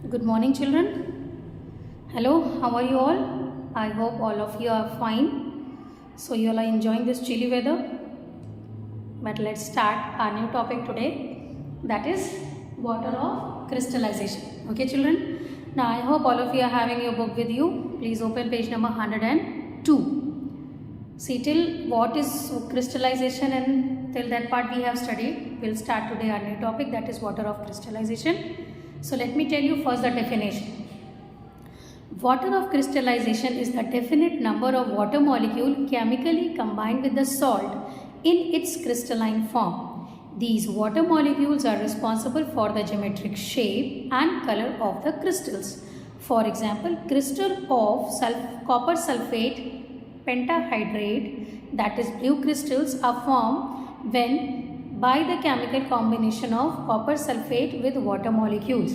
Good morning, children. Hello, how are you all? I hope all of you are fine. So, you all are enjoying this chilly weather. But let's start our new topic today, that is water of crystallization. Okay, children. Now, I hope all of you are having your book with you. Please open page number 102. See till what is crystallization, and till that part we have studied. We'll start today our new topic, that is water of crystallization. So let me tell you first the definition. Water of crystallization is the definite number of water molecule chemically combined with the salt in its crystalline form. These water molecules are responsible for the geometric shape and color of the crystals. For example, crystal of copper sulfate pentahydrate, that is blue crystals, are formed when by the chemical combination of copper sulfate with water molecules.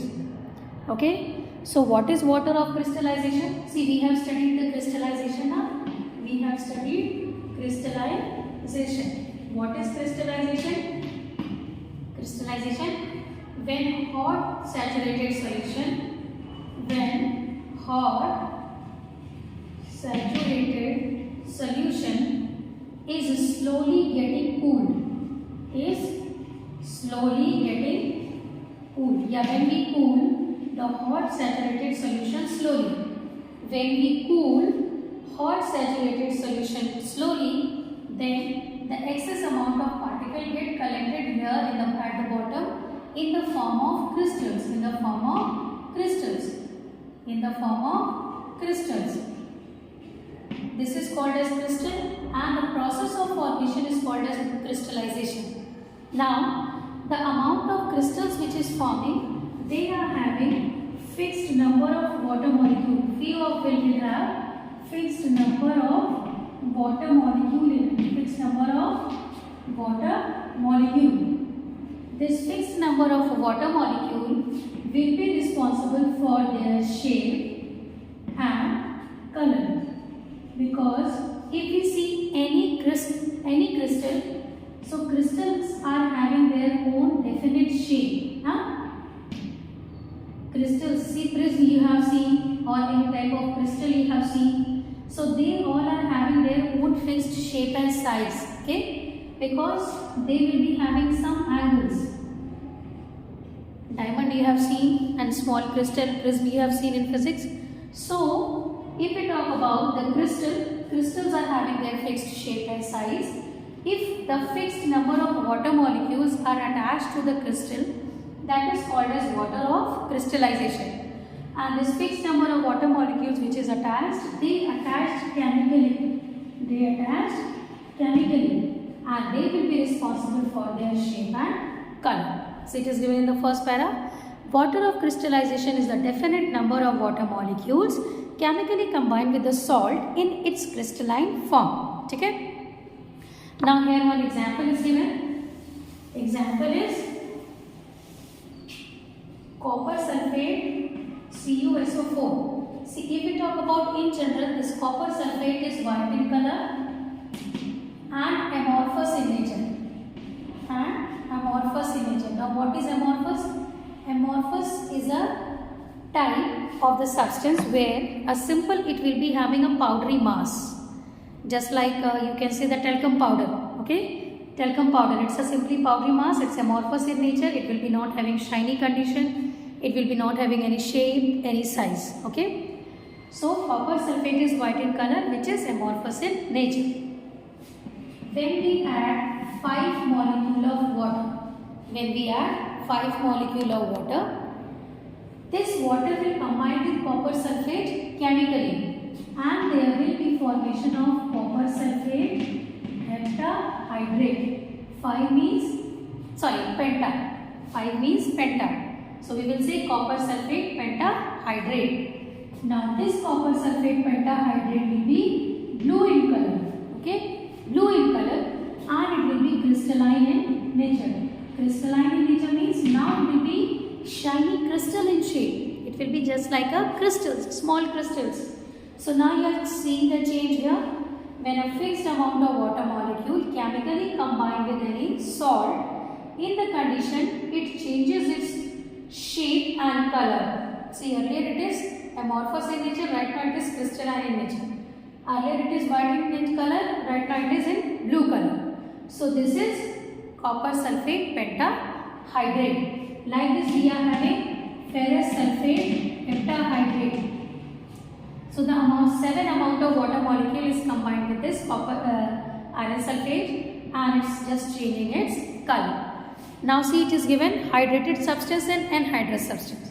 Okay, so what is water of crystallization? See, we have studied the crystallization now. We have studied crystallization. What is crystallization? Crystallization, when hot saturated solution is slowly getting cooled. Yeah, when we cool the hot saturated solution slowly. When we cool hot saturated solution slowly, then the excess amount of particle get collected here at the bottom in the form of crystals. This is called as crystal, and the process of formation is called as crystallization. Now, the amount of crystals which is forming, they are having fixed number of water molecule. Few of them will have fixed number of water molecule. This fixed number of water molecule will be responsible for their shape and color. Because if we see any crystal, so crystals are having their own definite shape. Crystals, see prism you have seen, or any type of crystal you have seen. So they all are having their own fixed shape and size. Okay, because they will be having some angles. Diamond you have seen, and small crystal prism you have seen in physics. So if we talk about the crystals are having their fixed shape and size. If the fixed number of water molecules are attached to the crystal, that is called as water of crystallization. And this fixed number of water molecules which is attached, they attached chemically, and they will be responsible for their shape and color. So it is given in the first para. Water of crystallization is the definite number of water molecules chemically combined with the salt in its crystalline form. Okay? Now here one example is given. Example is copper sulfate CuSO4. See, if we talk about in general, this copper sulfate is white in color and amorphous in nature. Now what is amorphous? Amorphous is a type of the substance where it will be having a powdery mass. Just like you can say the talcum powder. Okay, talcum powder, it's a simply powdery mass. It's amorphous in nature. It will be not having shiny condition. It will be not having any shape, any size. Okay, so copper sulfate is white in color, which is amorphous in nature. When we add 5 molecule of water, this water will combine with copper sulfate chemically, and there will be formation of copper sulfate heptahydrate. 5 means penta. 5 means penta. So we will say copper sulfate pentahydrate. Now this copper sulfate pentahydrate will be blue in color. Okay, blue in color, and it will be crystalline in nature. Crystalline in nature means now it will be shiny crystal in shape. It will be just like a crystals, small crystals. So now you are seeing the change here. When a fixed amount of water molecule chemically combined with any salt, in the condition it changes its shape and color. See, earlier it is amorphous in nature, right now it is crystalline in nature. Earlier it is white in color, right now it is in blue color. So this is copper sulfate pentahydrate. Like this we are having ferrous sulfate heptahydrate. So the 7 amount of water molecule is combined with this copper iron sulfate, and it's just changing its color. Now see, it is given hydrated substance and anhydrous substance.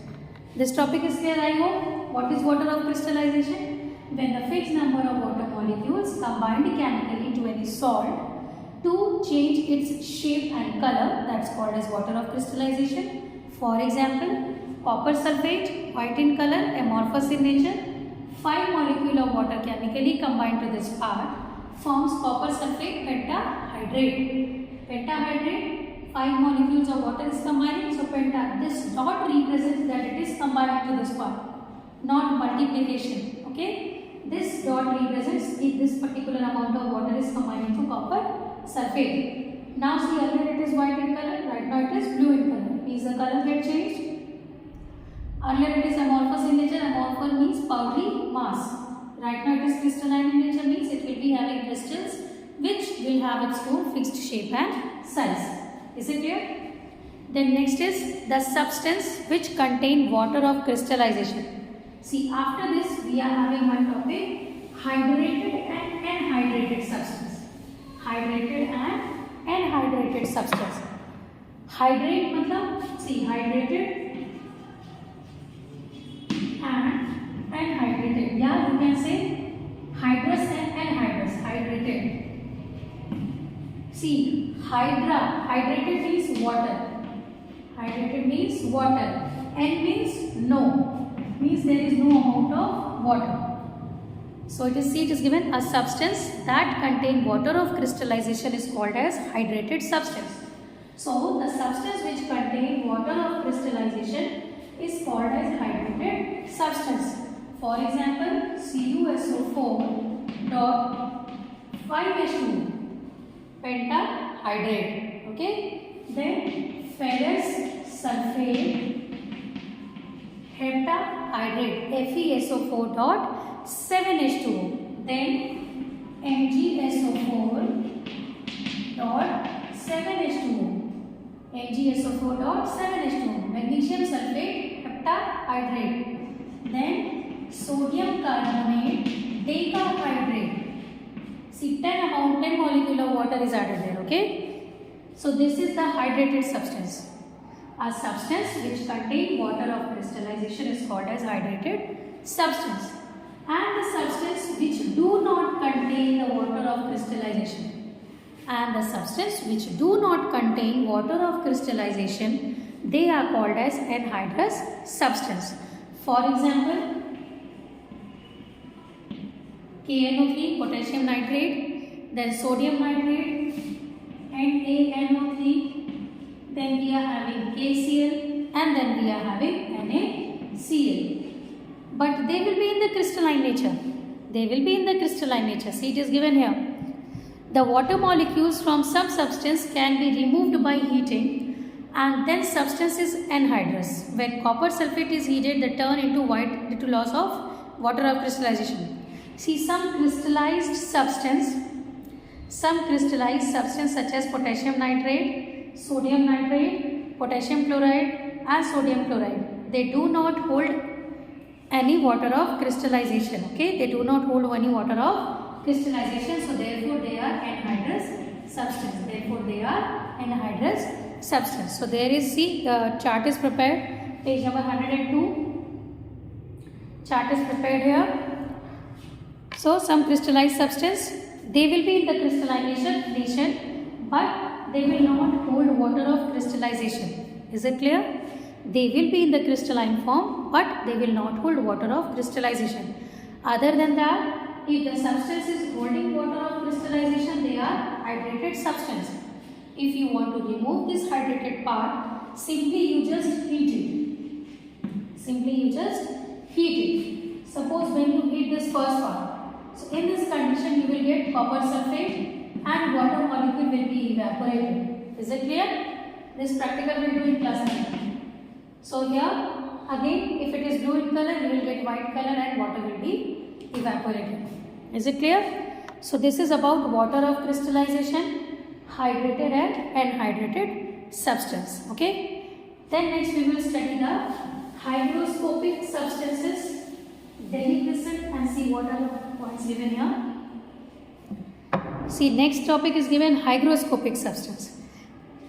This topic is clear, I hope. What is water of crystallization? When the fixed number of water molecules combined chemically to any salt to change its shape and color, that's called as water of crystallization. For example, copper sulfate, white in color, amorphous in nature. 5 molecules of water chemically combined to this part forms copper sulfate pentahydrate. Pentahydrate, 5 molecules of water is combining, so penta. This dot represents that it is combining to this part, not multiplication. Okay, this dot represents if this particular amount of water is combining to copper sulfate. Now see, earlier it is white in color, right now it is blue in color. Means the color get changed. Earlier it is amorphous in nature. Amorphous means powdery mass. Right now it is crystalline in nature, means it will be having crystals which will have its own fixed shape and size. Is it clear? Then next is the substance which contain water of crystallization. See, after this we are having one topic, hydrated and anhydrated substance. Hydrated and anhydrated substance. Hydrate matlab, see, hydrated and anhydrated. Yeah, you can say hydrous and anhydrous. Hydrated. See, hydrated means water. Hydrated means water. N means no. Means there is no amount of water. So it is given a substance that contain water of crystallization is called as hydrated substance. So the substance which contain water of crystallization is called as hydrated substance. For example, CuSO4 dot 5H2 pentahydrate. Okay. Then ferrous sulfate heptahydrate FeSO4 dot 7H2O. Then MgSO4 dot 7H2O. MgSO4 dot 7H2O. Magnesium sulfate heptahydrate. Then sodium carbonate decahydrate. See, 10 molecule of water is added there. Okay. So this is the hydrated substance. A substance which contain water of crystallization is called as hydrated substance. And the substance which do not contain the water of crystallization. And the substance which do not contain water of crystallization, they are called as anhydrous substance. For example, KNO3, potassium nitrate, then sodium nitrate, NaNO3, then we are having KCl, and then we are having NaCl. But they will be in the crystalline nature. They will be in the crystalline nature. See, it is given here. The water molecules from some substance can be removed by heating, and then substance is anhydrous. When copper sulfate is heated, they turn into white due to loss of water of crystallization. See, some crystallized substance such as potassium nitrate, sodium nitrate, potassium chloride and sodium chloride, they do not hold any water of crystallization. Okay, they do not hold any water of crystallization, so therefore they are anhydrous substance. So there is, see, chart is prepared, page number 102. Chart is prepared here. So some crystallized substance, they will be in the crystallization, but they will not hold water of crystallization. Is it clear? They will be in the crystalline form, but they will not hold water of crystallization. Other than that, if the substance is holding water of crystallization, they are hydrated substance. If you want to remove this hydrated part, simply you just heat it. Suppose when you heat this first part, so in this condition you will get copper sulfate and water molecule will be evaporated. Is it clear? This practical will do in class 9. So here again, if it is blue in color, you will get white color and water will be evaporated. Is it clear? So this is about water of crystallization, hydrated and anhydrated substance. Okay. Then next we will study the hygroscopic substances, deliquescent, and see what are the points given here. See, next topic is given hygroscopic substance.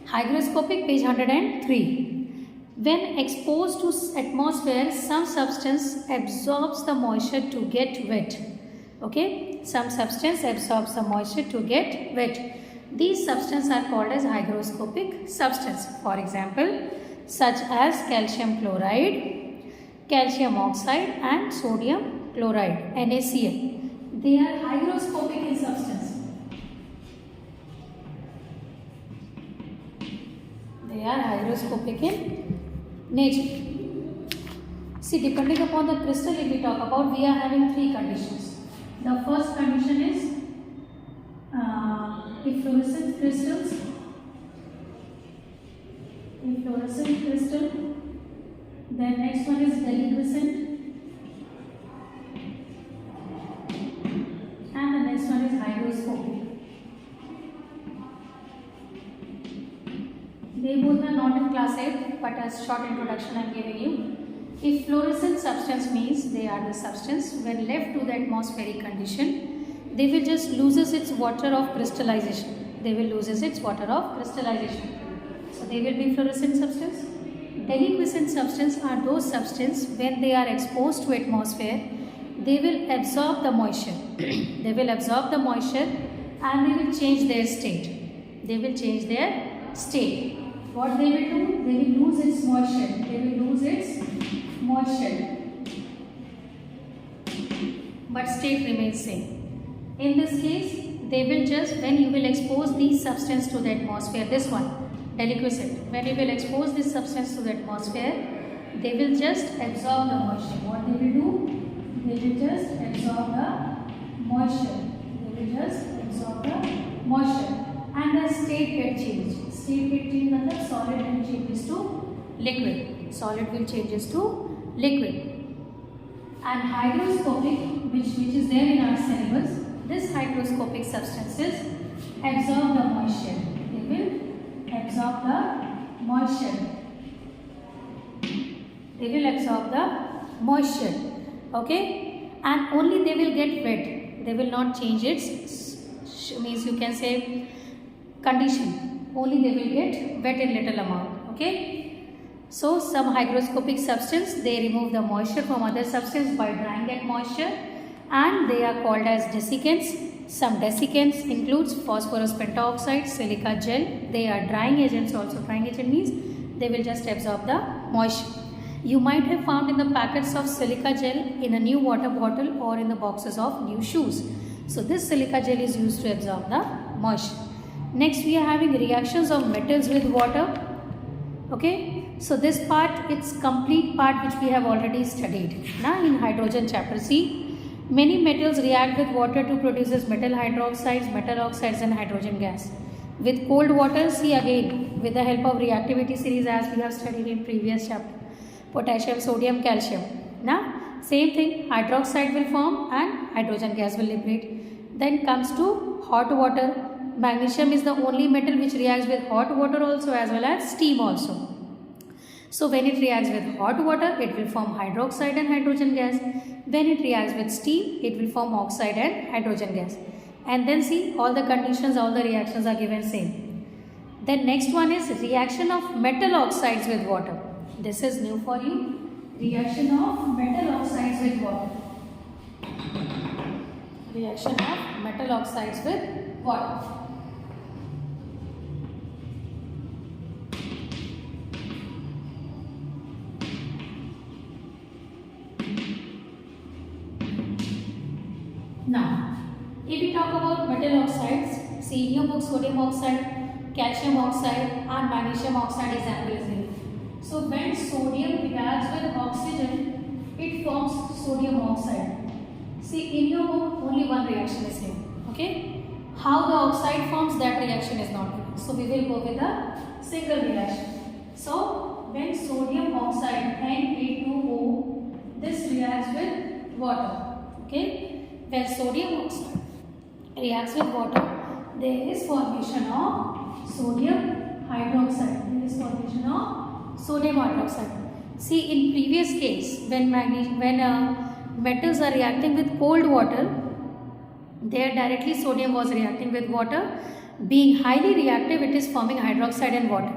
Hygroscopic, page 103. When exposed to atmosphere, some substance absorbs the moisture to get wet. Okay, some substance absorbs the moisture to get wet. These substances are called as hygroscopic substance. For example, such as calcium chloride, calcium oxide and sodium chloride, NaCl. They are hygroscopic in substance. They are hygroscopic in nature. See, depending upon the crystal, if we talk about, we are having three conditions. The first condition is efflorescent crystals. Efflorescent crystal. Then next one is deliquescent. And the next one is hygroscopic. They both are not in class 8, but as short introduction I am giving you. Efflorescent substance means they are the substance when left to the atmospheric condition, they will just loses its water of crystallization. They will loses its water of crystallization. So they will be fluorescent substance. Deliquescent substance are those substances when they are exposed to atmosphere, they will absorb the moisture. They will absorb the moisture and they will change their state. They will change their state. What they will do? They will lose its moisture. They will lose its moisture. But state remains same. In this case, they will just, when you will expose these substance to the atmosphere, this one, deliquescent, when you will expose this substance to the atmosphere, they will just absorb the moisture. What they will do? They will just absorb the moisture. They will just absorb the moisture. And the state get changed. State get changed means solid will changes to liquid. Solid will changes to liquid. And hygroscopic, which is there in our syllabus, this hygroscopic substances absorb the moisture. They will absorb the moisture. They will absorb the moisture. Okay, and only they will get wet. They will not change its, means you can say, condition. Only they will get wet in little amount. Okay. So some hygroscopic substance, they remove the moisture from other substance by drying that moisture, and they are called as desiccants. Some desiccants includes phosphorus pentoxide, silica gel. They are drying agents also. Drying agent means they will just absorb the moisture. You might have found in the packets of silica gel in a new water bottle or in the boxes of new shoes. So this silica gel is used to absorb the moisture. Next we are having reactions of metals with water. Okay. So this part, it's complete part which we have already studied now in hydrogen chapter C. Many metals react with water to produce metal hydroxides, metal oxides and hydrogen gas. With cold water, see again with the help of reactivity series as we have studied in previous chapter. Potassium, sodium, calcium. Now same thing, hydroxide will form and hydrogen gas will liberate. Then comes to hot water. Magnesium is the only metal which reacts with hot water also as well as steam also. So when it reacts with hot water, it will form hydroxide and hydrogen gas. When it reacts with steam, it will form oxide and hydrogen gas. And then see, all the conditions, all the reactions are given same. Then next one is reaction of metal oxides with water. This is new for you. Reaction of metal oxides with water. Reaction of metal oxides with water. Now, if we talk about metal oxides, see in your book sodium oxide, calcium oxide and magnesium oxide example is given. So when sodium reacts with oxygen, it forms sodium oxide. See in your book only one reaction is here. Okay. How the oxide forms, that reaction is not given. So we will go with a single reaction. So when sodium oxide Na2O, this reacts with water. Okay, when sodium oxide reacts with water, there is formation of sodium hydroxide. There is formation of sodium hydroxide. See, in previous case, when metals are reacting with cold water, there directly sodium was reacting with water. Being highly reactive, it is forming hydroxide and water.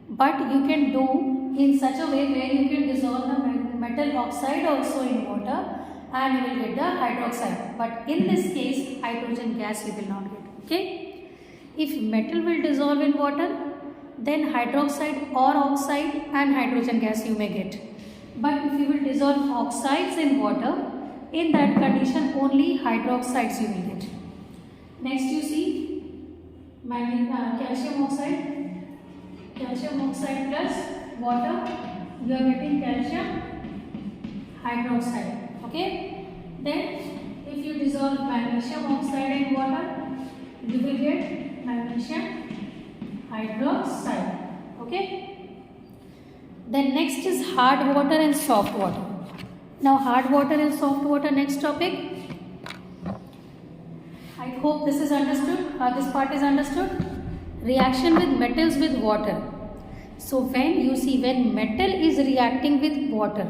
But you can do in such a way where you can dissolve the metal oxide also in water and you will get the hydroxide. But in this case, hydrogen gas you will not get. Okay? If metal will dissolve in water, then hydroxide or oxide and hydrogen gas you may get. But if you will dissolve oxides in water, in that condition only hydroxides you will get. Next you see calcium oxide plus water, you are getting calcium hydroxide. Okay, then if you dissolve magnesium oxide in water, you will get magnesium hydroxide. Okay, then next is hard water and soft water. Now hard water and soft water, next topic. I hope this is understood. This part is understood. Reaction with metals with water. So when metal is reacting with water,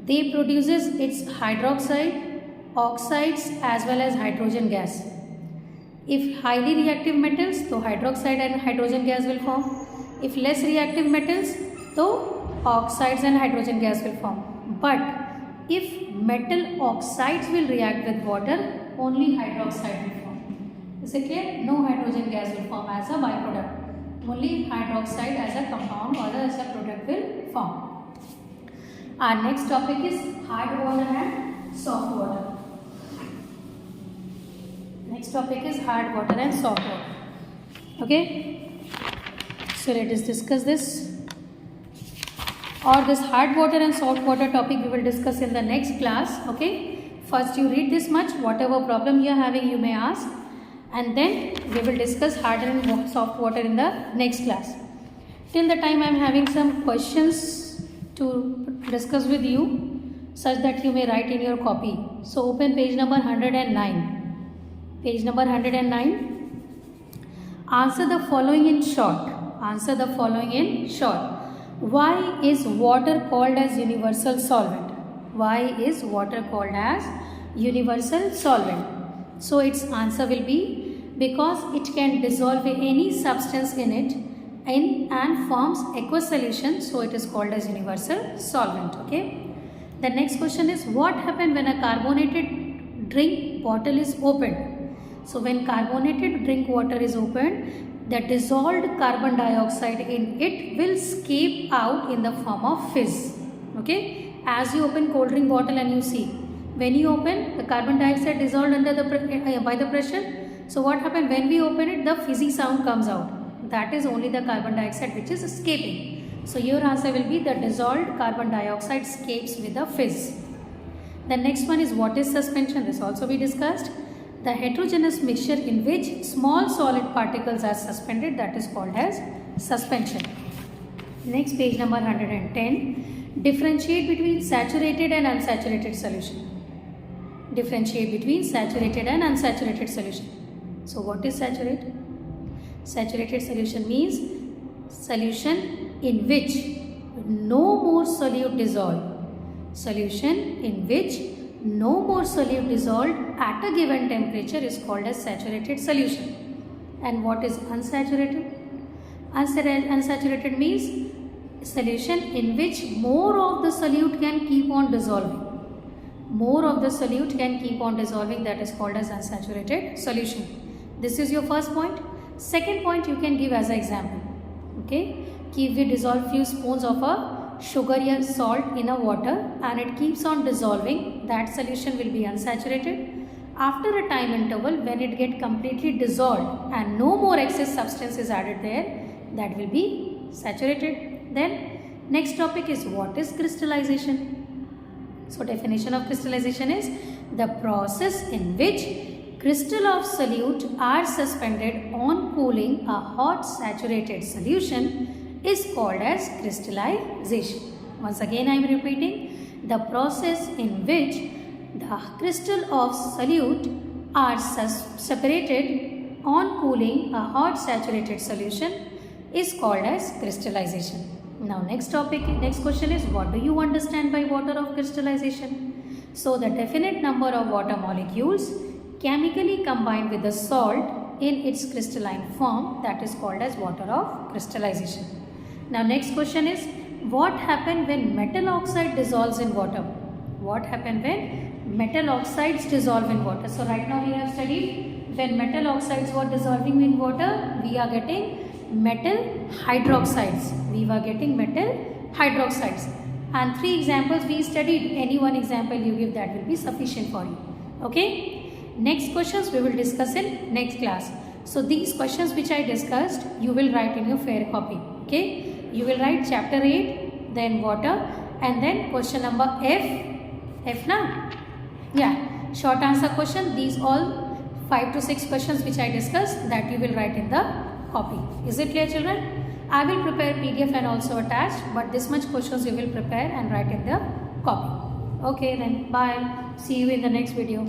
they produces its hydroxide, oxides as well as hydrogen gas. If highly reactive metals, so hydroxide and hydrogen gas will form. If less reactive metals, so oxides and hydrogen gas will form. But if metal oxides will react with water, only hydroxide will form. Is it clear? No hydrogen gas will form as a byproduct. Only hydroxide as a compound or as a product will form. Our next topic is hard water and soft water. Next topic is hard water and soft water. Okay. So let us discuss this. Or this hard water and soft water topic we will discuss in the next class. Okay. First you read this much. Whatever problem you are having you may ask. And then we will discuss hard and soft water in the next class. Till the time I am having some questions to discuss with you, such that you may write in your copy. So open page number 109. Page number 109. Answer the following in short. Answer the following in short. Why is water called as universal solvent? Why is water called as universal solvent? So its answer will be because it can dissolve any substance in it and forms aqueous solution, so it is called as universal solvent. Okay. The next question is, what happens when a carbonated drink bottle is opened? So when carbonated drink water is opened, the dissolved carbon dioxide in it will escape out in the form of fizz. Okay. As you open cold drink bottle and you see, when you open, the carbon dioxide dissolved under by the pressure. So what happens when we open it? The fizzy sound comes out. That is only the carbon dioxide which is escaping. So your answer will be the dissolved carbon dioxide escapes with a fizz. The next one is, what is suspension? This also we discussed. The heterogeneous mixture in which small solid particles are suspended, that is called as suspension. Next, page number 110. Differentiate between saturated and unsaturated solution. Differentiate between saturated and unsaturated solution. So what is saturated? Saturated solution means solution in which no more solute dissolved. Solution in which no more solute dissolved at a given temperature is called as saturated solution. And what is unsaturated? Unsaturated means solution in which more of the solute can keep on dissolving. More of the solute can keep on dissolving, that is called as unsaturated solution. This is your first point. Second point you can give as an example. Okay, if we dissolve few spoons of a sugar or salt in a water and it keeps on dissolving, that solution will be unsaturated. After a time interval, when it gets completely dissolved and no more excess substance is added there, that will be saturated. Then next topic is, what is crystallization? So definition of crystallization is the process in which crystal of solute are suspended on cooling a hot saturated solution is called as crystallization. Once again I am repeating, the process in which the crystal of solute are separated on cooling a hot saturated solution is called as crystallization. Now next question is, what do you understand by water of crystallization? So the definite number of water molecules chemically combined with the salt in its crystalline form, that is called as water of crystallization. Now next question is, what happens when metal oxide dissolves in water? What happens when metal oxides dissolve in water? So right now we have studied when metal oxides were dissolving in water, we are getting metal hydroxides. And 3 examples we studied. Any one example you give, that will be sufficient for you. Okay. Next questions we will discuss in next class. So these questions which I discussed, you will write in your fair copy. Okay. You will write chapter 8, then water, and then question number F na? Yeah, short answer question. These all 5 to 6 questions which I discussed, that you will write in the copy. Is it clear, children? I will prepare PDF and also attach, but this much questions you will prepare and write in the copy. Okay then, bye. See you in the next video.